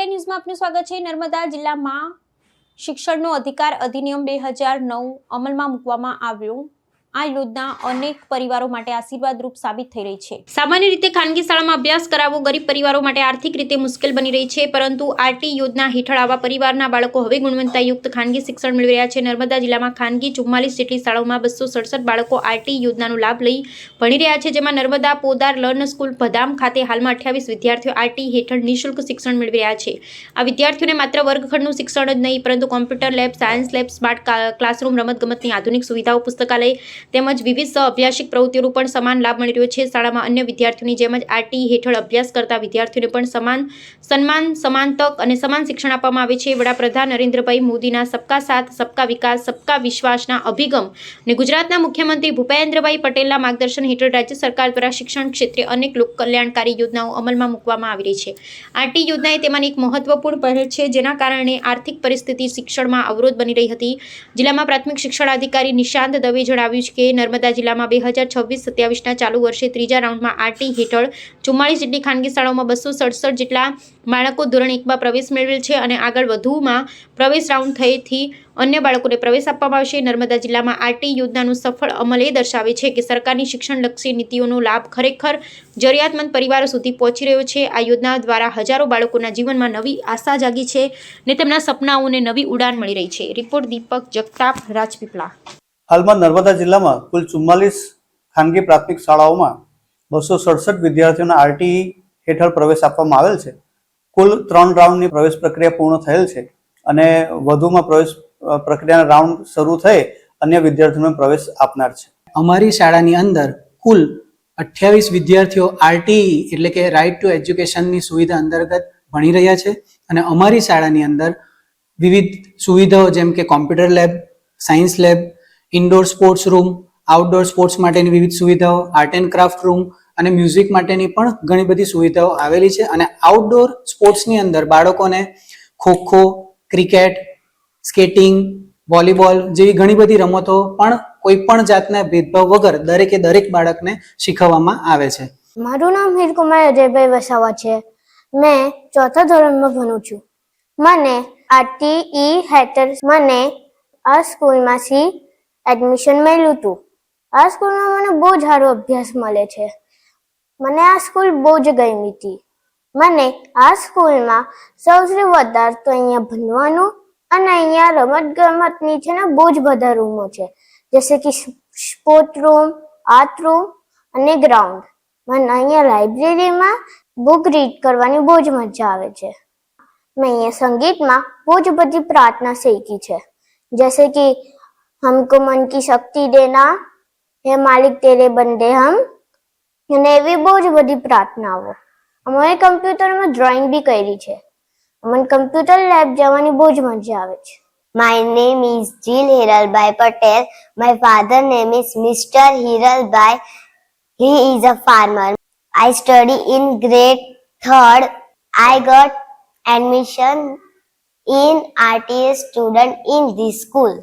Headline ન્યૂઝમાં આપનું સ્વાગત છે। નર્મદા જિલ્લામાં શિક્ષણનો અધિકાર અધિનિયમ 2009 અમલમાં મૂકવામાં આવ્યો। આ યોજના અનેક પરિવારો માટે આશીર્વાદરૂપ સાબિત થઈ રહી છે। સામાન્ય રીતે ખાનગી શાળામાં અભ્યાસ કરાવવો ગરીબ પરિવારો માટે આર્થિક રીતે મુશ્કેલ બની રહી છે, પરંતુ આરટી યોજના હેઠળ આવા પરિવારના બાળકો હવે ગુણવત્તાયુક્ત ખાનગી શિક્ષણ મેળવી રહ્યા છે। નર્મદા જિલ્લામાં ખાનગી 44 જેટલી શાળાઓમાં 267 બાળકો આરટી યોજનાનો લાભ લઈ ભણી રહ્યા છે, જેમાં નર્મદા પોદાર લર્ન સ્કૂલ ભદામ ખાતે હાલમાં 28 વિદ્યાર્થીઓ આરટી હેઠળ નિઃશુલ્ક શિક્ષણ મેળવી રહ્યા છે। આ વિદ્યાર્થીઓને માત્ર વર્ગખંડનું શિક્ષણ જ નહીં, પરંતુ computer lab, science lab, smart classroom, રમતગમતની આધુનિક સુવિધાઓ, પુસ્તકાલય તેમજ વિવિધ સહ અભ્યાસિક પ્રવૃત્તિઓનો પણ સમાન લાભ મળી રહ્યો છે। શાળામાં અન્ય વિદ્યાર્થીઓની જેમ જ આરટી હેઠળ અભ્યાસ કરતા વિદ્યાર્થીઓને પણ સન્માન, સમાન તક અને સમાન શિક્ષણ આપવામાં આવે છે। વડાપ્રધાન નરેન્દ્રભાઈ મોદીના સબકા સાથ, સબકા વિકાસ, સબકા વિશ્વાસના અભિગમ અને ગુજરાતના મુખ્યમંત્રી ભૂપેન્દ્રભાઈ પટેલના માર્ગદર્શન હેઠળ રાજ્ય સરકાર દ્વારા શિક્ષણ ક્ષેત્રે અનેક લોક કલ્યાણકારી યોજનાઓ અમલમાં મૂકવામાં આવી રહી છે। આરટી યોજના એ તેમાંની એક મહત્વપૂર્ણ પહેલ છે, જેના કારણે આર્થિક પરિસ્થિતિ શિક્ષણમાં અવરોધ બની રહી હતી। જિલ્લામાં પ્રાથમિક શિક્ષણાધિકારી નિશાંત દવે જણાવ્યું છે કે નર્મદા જિલ્લામાં 2026-27ના ચાલુ વર્ષે ત્રીજા રાઉન્ડમાં આરટી હેઠળ 44 જેટલી ખાનગી શાળાઓમાં 267 જેટલા બાળકો ધોરણ 1માં પ્રવેશ મેળવેલ છે અને આગળ વધુમાં પ્રવેશ રાઉન્ડ થયેથી અન્ય બાળકોને પ્રવેશ આપવામાં આવશે। નર્મદા જિલ્લામાં આરટી યોજનાનું સફળ અમલ એ દર્શાવે છે કે સરકારની શિક્ષણલક્ષી નીતિઓનો લાભ ખરેખર જરૂરિયાતમંદ પરિવારો સુધી પહોંચી રહ્યો છે। આ યોજના દ્વારા હજારો બાળકોના જીવનમાં નવી આશા જાગી છે અને તેમના સપનાઓને નવી ઉડાન મળી રહી છે। રિપોર્ટ દીપક જગતાપ, રાજપીપળા। હાલમાં નર્મદા જિલ્લામાં કુલ 44 ખાનગી પ્રાથમિક શાળાઓમાં 267 વિદ્યાર્થીઓને આરટી હેઠળ પ્રવેશ આપવામાં આવેલ છે। કુલ 3 રાઉન્ડની પ્રવેશ પ્રક્રિયા પૂર્ણ થયેલ છે અને વધુમાં પ્રવેશ પ્રક્રિયાના રાઉન્ડ શરૂ થઈ અન્ય વિદ્યાર્થીઓને પ્રવેશ આપનાર છે। અમારી શાળાની અંદર કુલ 28 વિદ્યાર્થીઓ આરટી એટલે કે રાઇટ ટુ એજ્યુકેશનની સુવિધા અંતર્ગત ભણી રહ્યા છે અને અમારી શાળાની અંદર વિવિધ સુવિધાઓ જેમ કે computer lab, science lab, indoor sports room, outdoor sports માટેની વિવિધ સુવિધાઓ, આર્ટ એન્ડ ક્રાફ્ટ રૂમ અને મ્યુઝિક માટેની પણ ઘણી બધી સુવિધાઓ આવેલી છે। અને આઉટડોર સ્પોર્ટ્સની અંદર બાળકોને ખોખો, ક્રિકેટ, સ્કેટિંગ, વોલીબોલ જેવી ઘણી બધી રમતો પણ કોઈ પણ જાતના ભેદભાવ વગર દરેક બાળકને શીખવવામાં આવે છે। મારું નામ હિરકુમાર અજયભાઈ વસાવા છે। મેં 4થા ધોરણમાં ભણું છું। મને આરટી હેઠળ મને આ સ્કૂલમાંથી એડમિશન મળ્યું હતું। આ સ્કૂલમાં મને બહુ જ સારો અભ્યાસ મળે છે। મને આ સ્કૂલ બહુ જ ગમી હતી। મને આ સ્કૂલમાં સૌથી વધારે તો અહીંયા ભણવાનું અને અહીંયા રમતગમતની છે ને બહુ જ બધા રૂમો છે, જૈસે કે સ્પોર્ટ રૂમ, આર્ટ રૂમ અને ગ્રાઉન્ડ। મને અહીંયા લાઇબ્રેરીમાં બુક રીડ કરવાની બહુ જ મજા આવે છે। મેં અહીંયા સંગીતમાં બહુ જ બધી પ્રાર્થના શીખી છે, જૈસે કે हमको मन की शक्ति देना, हे मालिक तेरे बंदे हम, અને એવી બહુ જ બધી પ્રાર્થનાઓ। અમે કમ્પ્યુટરમાં ડ્રોઈંગ બી કરી છે। અમને કમ્પ્યુટર લેબ જવાની બહુ જ મજા આવે છે। My name is Jill Hiralbai Patel. My father name is Mr. Hiralbai. He is a farmer. I study in grade 3rd. I got admission in RTA student in this school.